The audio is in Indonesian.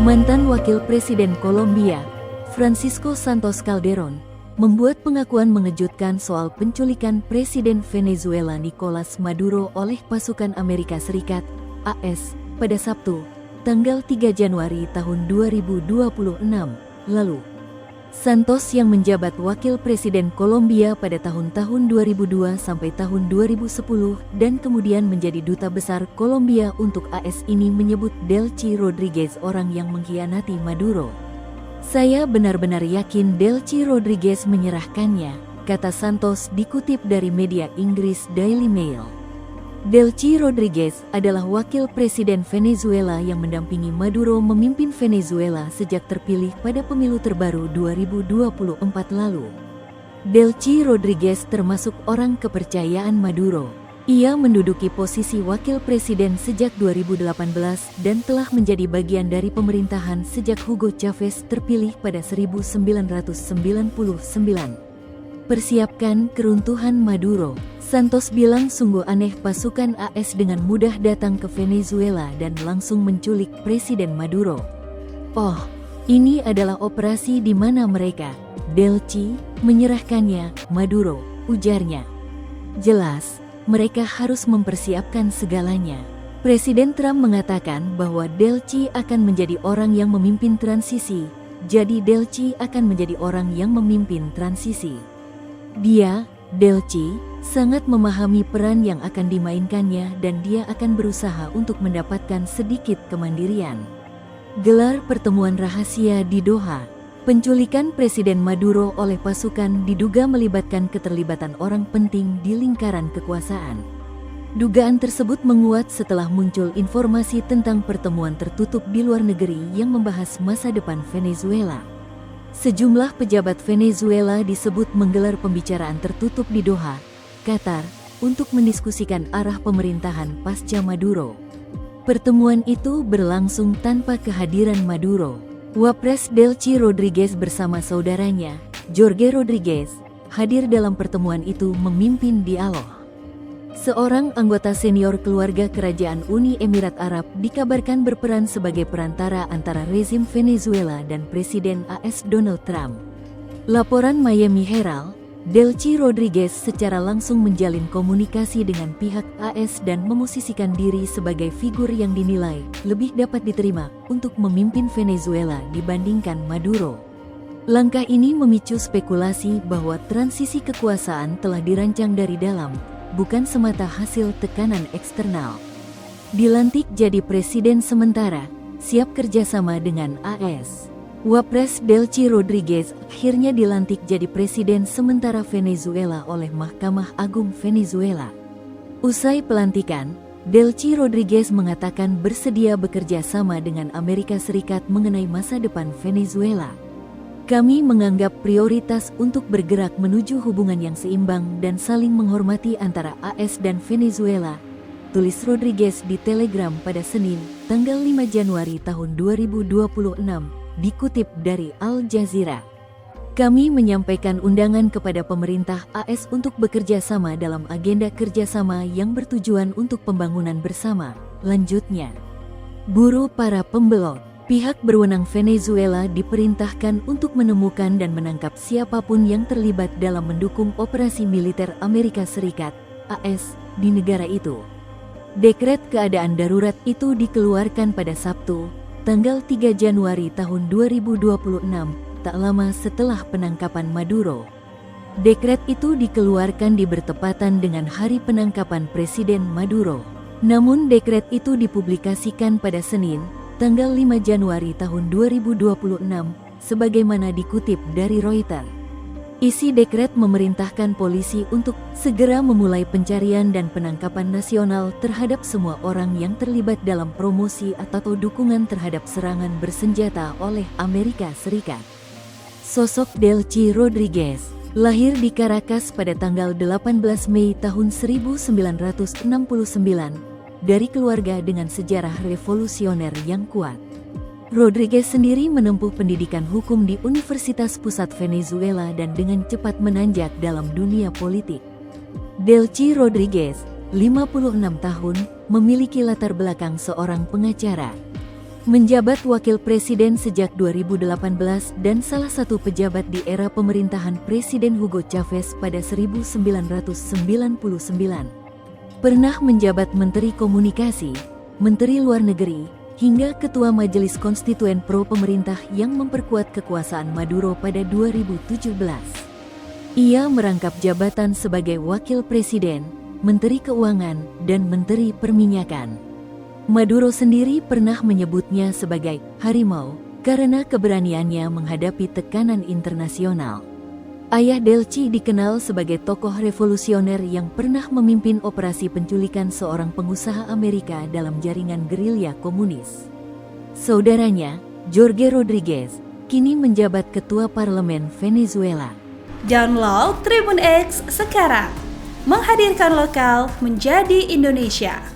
Mantan Wakil Presiden Kolombia, Francisco Santos Calderón, membuat pengakuan mengejutkan soal penculikan Presiden Venezuela Nicolas Maduro oleh pasukan Amerika Serikat, AS, pada Sabtu, tanggal 3 Januari tahun 2026, lalu. Santos yang menjabat Wakil Presiden Kolombia pada tahun-tahun 2002 sampai tahun 2010 dan kemudian menjadi Duta Besar Kolombia untuk AS ini menyebut Delcy Rodríguez orang yang mengkhianati Maduro. "Saya benar-benar yakin Delcy Rodríguez menyerahkannya," kata Santos dikutip dari media Inggris Daily Mail. Delcy Rodríguez adalah wakil presiden Venezuela yang mendampingi Maduro memimpin Venezuela sejak terpilih pada pemilu terbaru 2024 lalu. Delcy Rodríguez termasuk orang kepercayaan Maduro. Ia menduduki posisi wakil presiden sejak 2018 dan telah menjadi bagian dari pemerintahan sejak Hugo Chavez terpilih pada 1999. Persiapkan keruntuhan Maduro. Santos bilang sungguh aneh pasukan AS dengan mudah datang ke Venezuela dan langsung menculik Presiden Maduro. "Oh, ini adalah operasi di mana mereka, Delcy, menyerahkannya, Maduro," ujarnya. "Jelas, mereka harus mempersiapkan segalanya." Presiden Trump mengatakan bahwa Delcy akan menjadi orang yang memimpin transisi, jadi Delcy akan menjadi orang yang memimpin transisi. Delcy, sangat memahami peran yang akan dimainkannya dan dia akan berusaha untuk mendapatkan sedikit kemandirian. Gelar pertemuan rahasia di Doha. Penculikan Presiden Maduro oleh pasukan diduga melibatkan keterlibatan orang penting di lingkaran kekuasaan. Dugaan tersebut menguat setelah muncul informasi tentang pertemuan tertutup di luar negeri yang membahas masa depan Venezuela. Sejumlah pejabat Venezuela disebut menggelar pembicaraan tertutup di Doha, Qatar, untuk mendiskusikan arah pemerintahan pasca Maduro. Pertemuan itu berlangsung tanpa kehadiran Maduro. Wapres Delcy Rodríguez bersama saudaranya, Jorge Rodríguez, hadir dalam pertemuan itu memimpin dialog. Seorang anggota senior keluarga Kerajaan Uni Emirat Arab dikabarkan berperan sebagai perantara antara rezim Venezuela dan Presiden AS Donald Trump. Laporan Miami Herald, Delcy Rodríguez secara langsung menjalin komunikasi dengan pihak AS dan memosisikan diri sebagai figur yang dinilai lebih dapat diterima untuk memimpin Venezuela dibandingkan Maduro. Langkah ini memicu spekulasi bahwa transisi kekuasaan telah dirancang dari dalam, bukan semata hasil tekanan eksternal. Dilantik jadi presiden sementara, siap kerjasama dengan AS. Wapres Delcy Rodríguez akhirnya dilantik jadi presiden sementara Venezuela oleh Mahkamah Agung Venezuela. Usai pelantikan, Delcy Rodríguez mengatakan bersedia bekerja sama dengan Amerika Serikat mengenai masa depan Venezuela. "Kami menganggap prioritas untuk bergerak menuju hubungan yang seimbang dan saling menghormati antara AS dan Venezuela," tulis Rodríguez di Telegram pada Senin, tanggal 5 Januari tahun 2026, dikutip dari Al Jazeera. "Kami menyampaikan undangan kepada pemerintah AS untuk bekerja sama dalam agenda kerjasama yang bertujuan untuk pembangunan bersama," lanjutnya. Buru para pembelot. Pihak berwenang Venezuela diperintahkan untuk menemukan dan menangkap siapapun yang terlibat dalam mendukung operasi militer Amerika Serikat, AS, di negara itu. Dekret keadaan darurat itu dikeluarkan pada Sabtu, tanggal 3 Januari tahun 2026, tak lama setelah penangkapan Maduro. Dekret itu dikeluarkan di bertepatan dengan hari penangkapan Presiden Maduro. Namun dekret itu dipublikasikan pada Senin, tanggal 5 Januari tahun 2026, sebagaimana dikutip dari Reuters. Isi dekret memerintahkan polisi untuk segera memulai pencarian dan penangkapan nasional terhadap semua orang yang terlibat dalam promosi atau dukungan terhadap serangan bersenjata oleh Amerika Serikat. Sosok Delcy Rodríguez lahir di Caracas pada tanggal 18 Mei tahun 1969. Dari keluarga dengan sejarah revolusioner yang kuat. Rodríguez sendiri menempuh pendidikan hukum di Universitas Pusat Venezuela dan dengan cepat menanjak dalam dunia politik. Delcy Rodríguez, 56 tahun, memiliki latar belakang seorang pengacara. Menjabat wakil presiden sejak 2018 dan salah satu pejabat di era pemerintahan Presiden Hugo Chavez pada 1999. Pernah menjabat Menteri Komunikasi, Menteri Luar Negeri, hingga Ketua Majelis Konstituen pro pemerintah yang memperkuat kekuasaan Maduro pada 2017. Ia merangkap jabatan sebagai Wakil Presiden, Menteri Keuangan, dan Menteri Perminyakan. Maduro sendiri pernah menyebutnya sebagai harimau karena keberaniannya menghadapi tekanan internasional. Ayah Delcy dikenal sebagai tokoh revolusioner yang pernah memimpin operasi penculikan seorang pengusaha Amerika dalam jaringan gerilya komunis. Saudaranya, Jorge Rodriguez, kini menjabat Ketua Parlemen Venezuela. Download Tribun X sekarang, menghadirkan lokal menjadi Indonesia.